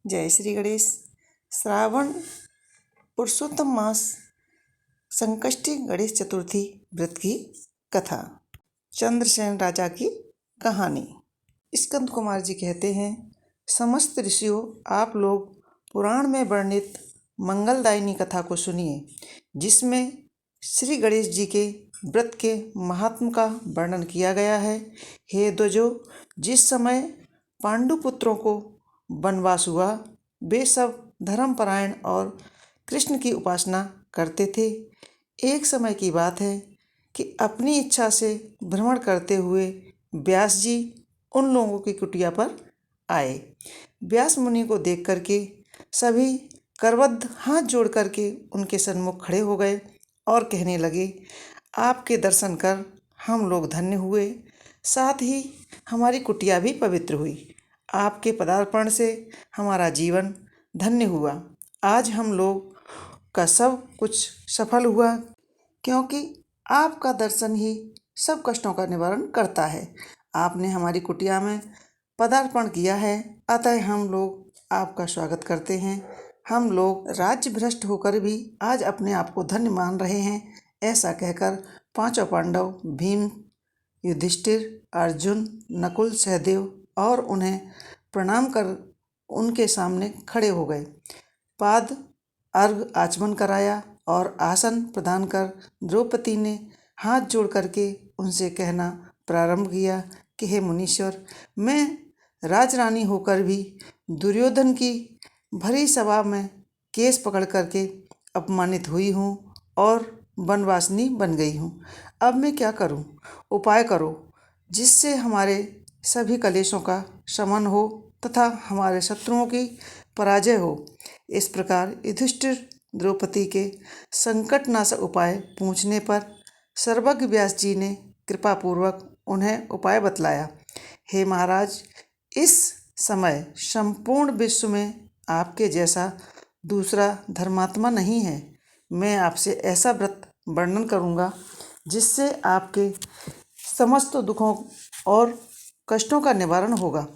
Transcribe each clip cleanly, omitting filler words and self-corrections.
जय श्री गणेश। श्रावण पुरुषोत्तम मास संकष्टी गणेश चतुर्थी व्रत की कथा। चंद्रसेन राजा की कहानी। स्कंद कुमार जी कहते हैं, समस्त ऋषियों, आप लोग पुराण में वर्णित मंगलदायिनी कथा को सुनिए, जिसमें श्री गणेश जी के व्रत के महात्म का वर्णन किया गया है। हे द्वजो, जिस समय पांडुपुत्रों को वनवास हुआ, वे सब धर्मपरायण और कृष्ण की उपासना करते थे। एक समय की बात है कि अपनी इच्छा से भ्रमण करते हुए व्यास जी उन लोगों की कुटिया पर आए। व्यास मुनि को देख करके सभी करबद्ध हाथ जोड़ करके उनके सन्मुख खड़े हो गए और कहने लगे, आपके दर्शन कर हम लोग धन्य हुए, साथ ही हमारी कुटिया भी पवित्र हुई। आपके पदार्पण से हमारा जीवन धन्य हुआ। आज हम लोग का सब कुछ सफल हुआ, क्योंकि आपका दर्शन ही सब कष्टों का निवारण करता है। आपने हमारी कुटिया में पदार्पण किया है, अतः हम लोग आपका स्वागत करते हैं। हम लोग राज्य भ्रष्ट होकर भी आज अपने आप को धन्य मान रहे हैं। ऐसा कहकर पांचों पांडव भीम, युधिष्ठिर, अर्जुन, नकुल, सहदेव और उन्हें प्रणाम कर उनके सामने खड़े हो गए। पाद अर्घ आचमन कराया और आसन प्रदान कर द्रौपदी ने हाथ जोड़ करके उनसे कहना प्रारंभ किया कि हे मुनीश्वर, मैं राजरानी होकर भी दुर्योधन की भरी सभा में केस पकड़ करके अपमानित हुई हूँ और वनवासिनी बन गई हूँ। अब मैं क्या करूँ? उपाय करो, जिससे हमारे सभी कलेशों का शमन हो तथा हमारे शत्रुओं की पराजय हो। इस प्रकार युधिष्ठिर द्रौपदी के संकटनाशक उपाय पूछने पर सर्वज्ञ व्यास जी ने कृपापूर्वक उन्हें उपाय बतलाया। हे महाराज, इस समय संपूर्ण विश्व में आपके जैसा दूसरा धर्मात्मा नहीं है। मैं आपसे ऐसा व्रत वर्णन करूँगा जिससे आपके समस्त दुखों और कष्टों का निवारण होगा।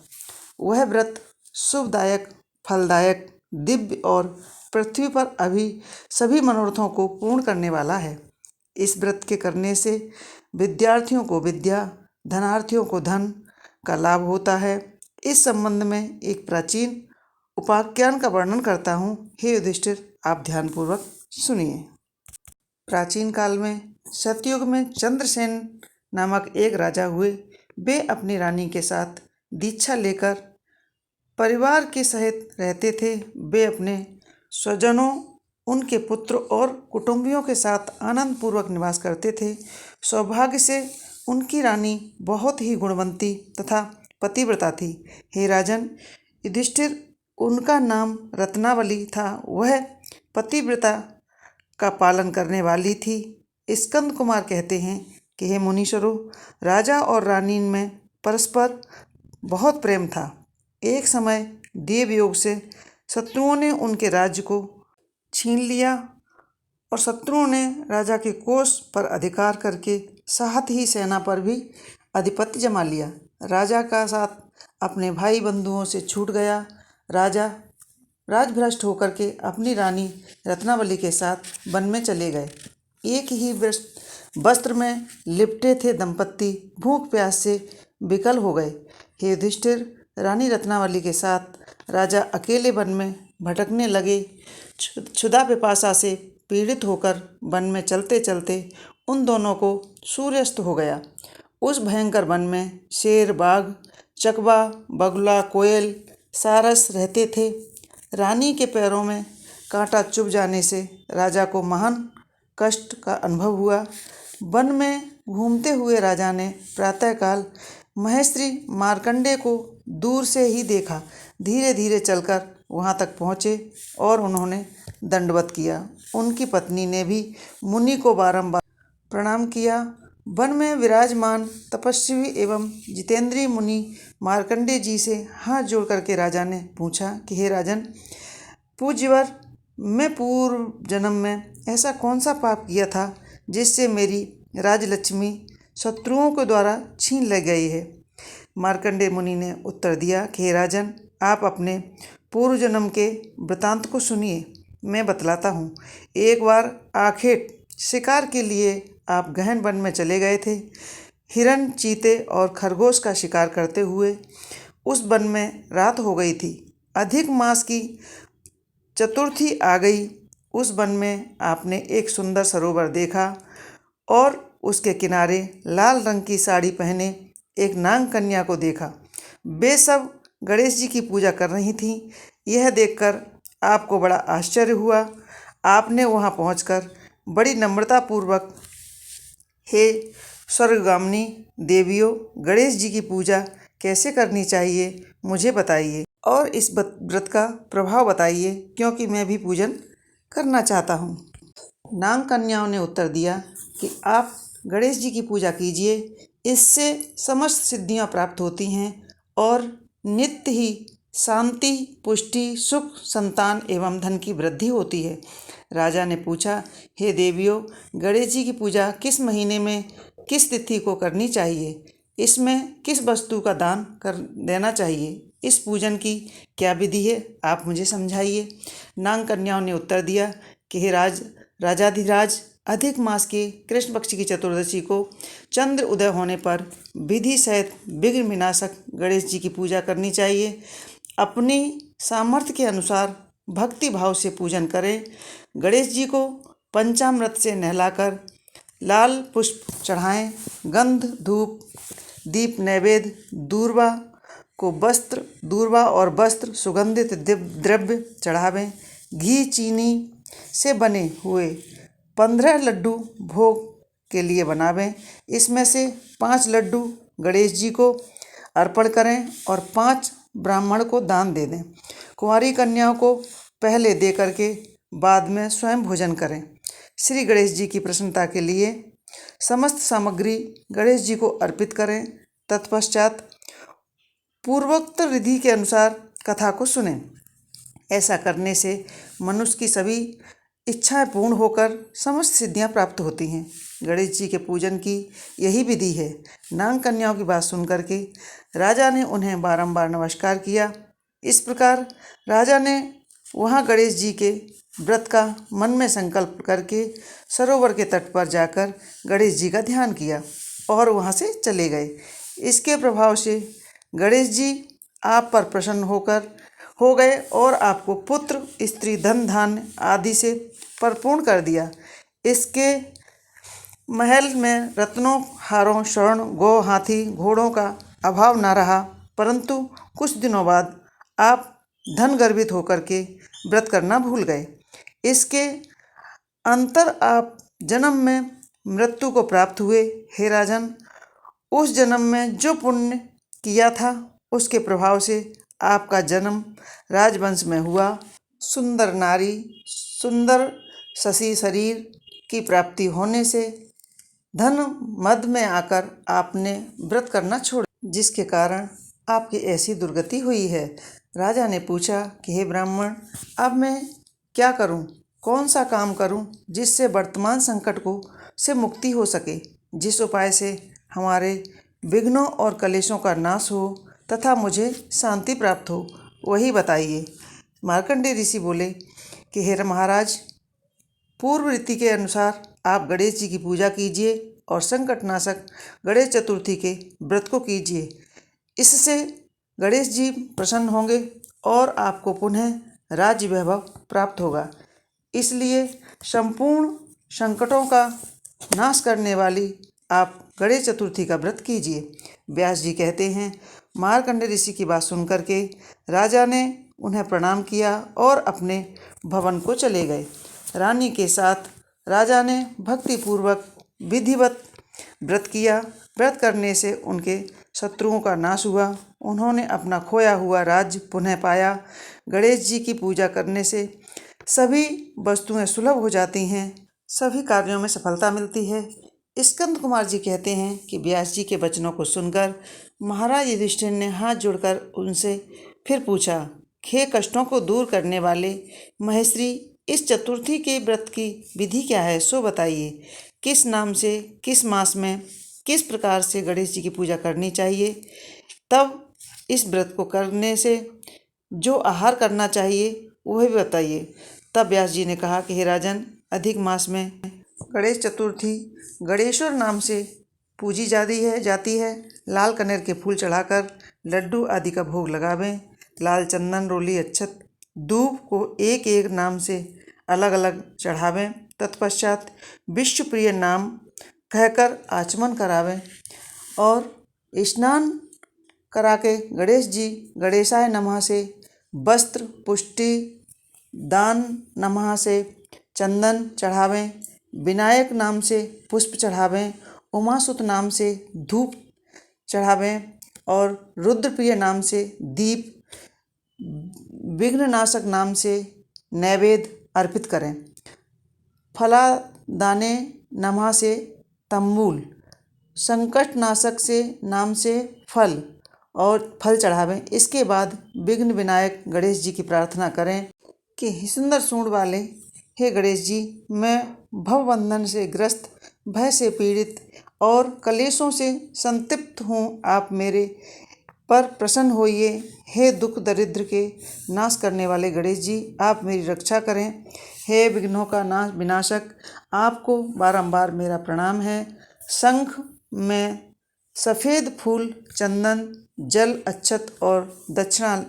वह व्रत शुभदायक, फलदायक, दिव्य और पृथ्वी पर अभी सभी मनोरथों को पूर्ण करने वाला है। इस व्रत के करने से विद्यार्थियों को विद्या, धनार्थियों को धन का लाभ होता है। इस संबंध में एक प्राचीन उपाख्यान का वर्णन करता हूँ। हे युधिष्ठिर, आप ध्यानपूर्वक सुनिए। प्राचीन काल में सतयुग में चंद्रसेन नामक एक राजा हुए। वे अपनी रानी के साथ दीक्षा लेकर परिवार के सहित रहते थे। वे अपने स्वजनों, उनके पुत्र और कुटुंबियों के साथ आनंदपूर्वक निवास करते थे। सौभाग्य से उनकी रानी बहुत ही गुणवंती तथा पतिव्रता थी। हे राजन युधिष्ठिर, उनका नाम रत्नावली था। वह पतिव्रता का पालन करने वाली थी। स्कंद कुमार कहते हैं कि हे मुनीश्वरों, राजा और रानी में परस्पर बहुत प्रेम था। एक समय देवयोग से शत्रुओं ने उनके राज्य को छीन लिया और शत्रुओं ने राजा के कोष पर अधिकार करके साथ ही सेना पर भी आधिपत्य जमा लिया। राजा का साथ अपने भाई बंधुओं से छूट गया। राजा राजभ्रष्ट होकर के अपनी रानी रत्नावली के साथ वन में चले गए। एक ही वस्त्र में लिपटे थे दंपत्ति भूख प्यास से विकल हो गए। हे युधिष्ठिर, रानी रत्नावली के साथ राजा अकेले वन में भटकने लगे। क्षुधा पिपासा से पीड़ित होकर वन में चलते चलते उन दोनों को सूर्यास्त हो गया। उस भयंकर वन में शेर, बाघ, चकवा, बगुला, कोयल, सारस रहते थे। रानी के पैरों में कांटा चुभ जाने से राजा को महान कष्ट का अनुभव हुआ। वन में घूमते हुए राजा ने प्रातःकाल महेश्वरी मार्कंडेय को दूर से ही देखा। धीरे धीरे चलकर वहां तक पहुँचे और उन्होंने दंडवत किया। उनकी पत्नी ने भी मुनि को बारंबार प्रणाम किया। वन में विराजमान तपस्वी एवं जितेंद्रीय मुनि मार्कंडेय जी से हाथ जोड़ करके राजा ने पूछा कि हे राजन पूज्यवर, मैं पूर्व जन्म में ऐसा कौन सा पाप किया था जिससे मेरी राजलक्ष्मी शत्रुओं के द्वारा छीन ले गई है? मार्कंडेय मुनि ने उत्तर दिया कि हे राजन, आप अपने पूर्व जन्म के वृतांत को सुनिए, मैं बतलाता हूँ। एक बार आखेट शिकार के लिए आप गहन वन में चले गए थे। हिरण, चीते और खरगोश का शिकार करते हुए उस वन में रात हो गई थी। अधिक मास की चतुर्थी आ गई। उस वन में आपने एक सुंदर सरोवर देखा और उसके किनारे लाल रंग की साड़ी पहने एक नाग कन्या को देखा। वे सब गणेश जी की पूजा कर रही थीं। यह देखकर आपको बड़ा आश्चर्य हुआ। आपने वहां पहुंचकर बड़ी नम्रतापूर्वक, हे स्वर्गगामिनी देवियों, गणेश जी की पूजा कैसे करनी चाहिए मुझे बताइए और इस व्रत का प्रभाव बताइए, क्योंकि मैं भी पूजन करना चाहता हूँ। नाग कन्याओं ने उत्तर दिया कि आप गणेश जी की पूजा कीजिए, इससे समस्त सिद्धियाँ प्राप्त होती हैं और नित्य ही शांति, पुष्टि, सुख, संतान एवं धन की वृद्धि होती है। राजा ने पूछा, हे देवियों, गणेश जी की पूजा किस महीने में किस तिथि को करनी चाहिए? इसमें किस वस्तु का दान कर देना चाहिए? इस पूजन की क्या विधि है, आप मुझे समझाइए। नाग कन्याओं ने उत्तर दिया कि हे राजाधिराज, अधिक मास के कृष्ण पक्ष की चतुर्दशी को चंद्र उदय होने पर विधि सहित विघ्न विनाशक गणेश जी की पूजा करनी चाहिए। अपनी सामर्थ्य के अनुसार भक्ति भाव से पूजन करें। गणेश जी को पंचामृत से नहलाकर लाल पुष्प चढ़ाएं। गंध, धूप, दीप, नैवेद्य, दूर्वा और वस्त्र, सुगंधित द्रव्य चढ़ावें। घी, चीनी से बने हुए 15 लड्डू भोग के लिए बनावें। इसमें से 5 लड्डू गणेश जी को अर्पण करें और 5 ब्राह्मण को दान दे दें। कुंवारी कन्याओं को पहले दे करके बाद में स्वयं भोजन करें। श्री गणेश जी की प्रसन्नता के लिए समस्त सामग्री गणेश जी को अर्पित करें। तत्पश्चात पूर्वोक्त विधि के अनुसार कथा को सुनें। ऐसा करने से मनुष्य की सभी इच्छाएं पूर्ण होकर समस्त सिद्धियां प्राप्त होती हैं। गणेश जी के पूजन की यही विधि है। नाग कन्याओं की बात सुन करके राजा ने उन्हें बारंबार नमस्कार किया। इस प्रकार राजा ने वहां गणेश जी के व्रत का मन में संकल्प करके सरोवर के तट पर जाकर गणेश जी का ध्यान किया और वहां से चले गए। इसके प्रभाव से गणेश जी आप पर प्रसन्न हो गए और आपको पुत्र, स्त्री, धन, धान्य आदि से परिपूर्ण कर दिया। इसके महल में रत्नों, हारों, स्वर्ण, गौ, हाथी, घोड़ों का अभाव न रहा। परंतु कुछ दिनों बाद आप धन गर्भित होकर के व्रत करना भूल गए। इसके अंतर आप जन्म में मृत्यु को प्राप्त हुए। हे राजन, उस जन्म में जो पुण्य किया था उसके प्रभाव से आपका जन्म राजवंश में हुआ। सुंदर नारी, सुंदर शशि शरीर की प्राप्ति होने से धन मद में आकर आपने व्रत करना छोड़ा, जिसके कारण आपकी ऐसी दुर्गति हुई है। राजा ने पूछा कि हे ब्राह्मण, अब मैं क्या करूं? कौन सा काम करूं जिससे वर्तमान संकट से मुक्ति हो सके, जिस उपाय से हमारे विघ्नों और कलेशों का नाश हो तथा मुझे शांति प्राप्त हो, वही बताइए। मार्कंडेय ऋषि बोले कि हे महाराज, पूर्व रीति के अनुसार आप गणेश जी की पूजा कीजिए और संकटनाशक गणेश चतुर्थी के व्रत को कीजिए। इससे गणेश जी प्रसन्न होंगे और आपको पुनः राज्य वैभव प्राप्त होगा। इसलिए संपूर्ण संकटों का नाश करने वाली आप गणेश चतुर्थी का व्रत कीजिए। व्यास जी कहते हैं, मार्कंडेय ऋषि की बात सुन करके राजा ने उन्हें प्रणाम किया और अपने भवन को चले गए। रानी के साथ राजा ने भक्तिपूर्वक विधिवत व्रत किया। व्रत करने से उनके शत्रुओं का नाश हुआ। उन्होंने अपना खोया हुआ राज्य पुनः पाया। गणेश जी की पूजा करने से सभी वस्तुएं सुलभ हो जाती हैं, सभी कार्यों में सफलता मिलती है। स्कंद कुमार जी कहते हैं कि व्यास जी के वचनों को सुनकर महाराज युधिष्ठिर ने हाथ जोड़कर उनसे फिर पूछा, हे कष्टों को दूर करने वाले महेश्वरी, इस चतुर्थी के व्रत की विधि क्या है, सो बताइए। किस नाम से, किस मास में, किस प्रकार से गणेश जी की पूजा करनी चाहिए? तब इस व्रत को करने से जो आहार करना चाहिए वह भी बताइए। तब व्यास जी ने कहा कि हे राजन, अधिक मास में गणेश चतुर्थी गणेश्वर नाम से पूजी जाती है। लाल कनेर के फूल चढ़ाकर लड्डू आदि का भोग लगावें। लाल चंदन, रोली, अक्षत, दूब को एक एक नाम से अलग अलग चढ़ावें। तत्पश्चात विश्व प्रिय नाम कहकर आचमन करावें और स्नान करा के गणेश जी गणेशाय नमः से वस्त्र, पुष्टि, दान नमः से चंदन चढ़ावें। विनायक नाम से पुष्प चढ़ावें। उमासुत नाम से धूप चढ़ावें और रुद्रप्रिय नाम से दीप, विघ्ननाशक नाम से नैवेद्य अर्पित करें। फलादाने नमः से तंबूल, संकटनाशक से नाम से फल और फल चढ़ावें। इसके बाद विघ्न विनायक गणेश जी की प्रार्थना करें कि सुंदर सूंड वाले हे गणेश जी, मैं भवबंधन से ग्रस्त, भय से पीड़ित और कलेशों से संतप्त हूँ। आप मेरे पर प्रसन्न होइए। हे दुख दरिद्र के नाश करने वाले गणेश जी, आप मेरी रक्षा करें। हे विघ्नों का विनाशक, आपको बारंबार मेरा प्रणाम है। शंख में सफ़ेद फूल, चंदन, जल, अक्षत और दक्षिणा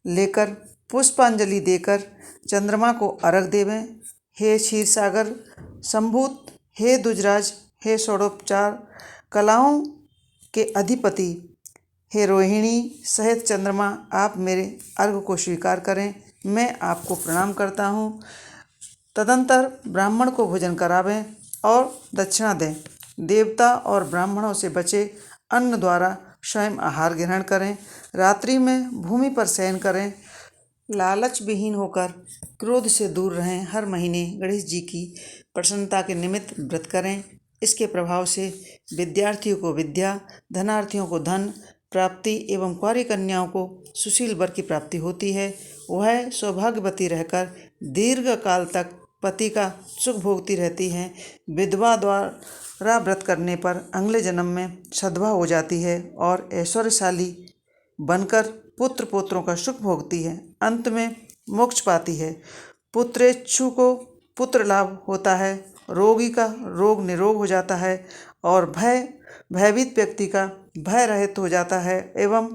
लेकर पुष्पांजलि देकर चंद्रमा को अर्घ देवें। हे क्षीरसागर संभूत, हे दुजराज, हे षोडोपचार कलाओं के अधिपति, हे रोहिणी सहित चंद्रमा, आप मेरे अर्घ को स्वीकार करें। मैं आपको प्रणाम करता हूँ। तदंतर ब्राह्मण को भोजन करावें और दक्षिणा दें। देवता और ब्राह्मणों से बचे अन्न द्वारा स्वयं आहार ग्रहण करें। रात्रि में भूमि पर शयन करें। लालच विहीन होकर क्रोध से दूर रहें। हर महीने गणेश जी की प्रसन्नता के निमित्त व्रत करें। इसके प्रभाव से विद्यार्थियों को विद्या, धनार्थियों को धन प्राप्ति एवं कुंवारी कन्याओं को सुशील वर की प्राप्ति होती है। वह सौभाग्यवती रहकर दीर्घ काल तक पति का सुख भोगती रहती हैं। विधवा द्वारा व्रत करने पर अगले जन्म में सद्भा हो जाती है और ऐश्वर्यशाली बनकर पुत्र पोत्रों का सुख भोगती है। अंत में मोक्ष पाती है। पुत्रेच्छु को पुत्र लाभ होता है। रोगी का रोग निरोग हो जाता है और भयभीत व्यक्ति का भय रहित हो जाता है एवं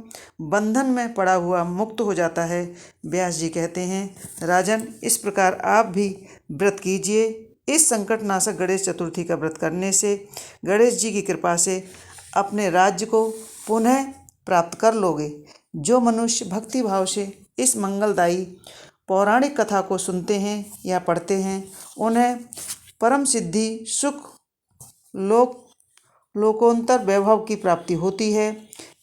बंधन में पड़ा हुआ मुक्त हो जाता है। व्यास जी कहते हैं, राजन, इस प्रकार आप भी व्रत कीजिए। इस संकटनाशक गणेश चतुर्थी का व्रत करने से गणेश जी की कृपा से अपने राज्य को पुनः प्राप्त कर लोगे। जो मनुष्य भक्ति भाव से इस मंगलदायी पौराणिक कथा को सुनते हैं या पढ़ते हैं, उन्हें परम सिद्धि, सुख, लोकोत्तर वैभव की प्राप्ति होती है।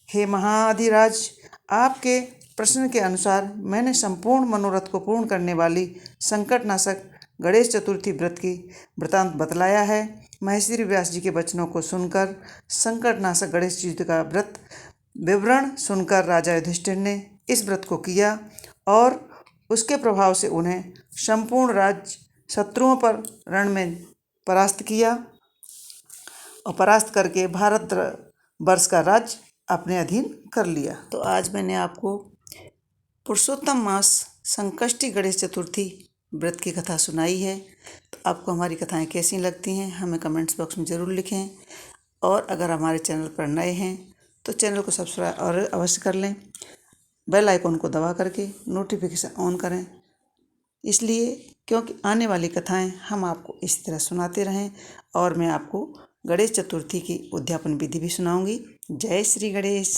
हे महाधिराज, आपके प्रश्न के अनुसार मैंने संपूर्ण मनोरथ को पूर्ण करने वाली संकटनाशक गणेश चतुर्थी व्रत की वृतांत बतलाया है। महर्षि व्यास जी के वचनों को सुनकर संकटनाशक गणेश चतुर्थी का व्रत विवरण सुनकर राजा युधिष्ठिर ने इस व्रत को किया और उसके प्रभाव से उन्हें संपूर्ण राज्य शत्रुओं पर रण में परास्त किया और परास्त करके भारत वर्ष का राज्य अपने अधीन कर लिया। तो आज मैंने आपको पुरुषोत्तम मास संकष्टी गणेश चतुर्थी व्रत की कथा सुनाई है। तो आपको हमारी कथाएं कैसी लगती हैं हमें कमेंट्स बॉक्स में ज़रूर लिखें और अगर हमारे चैनल पर नए हैं तो चैनल को सब्सक्राइब और अवश्य कर लें। बेल आइकन को दबा करके नोटिफिकेशन ऑन करें, इसलिए क्योंकि आने वाली कथाएं हम आपको इसी तरह सुनाते रहें और मैं आपको गणेश चतुर्थी की उद्यापन विधि भी सुनाऊंगी। जय श्री गणेश।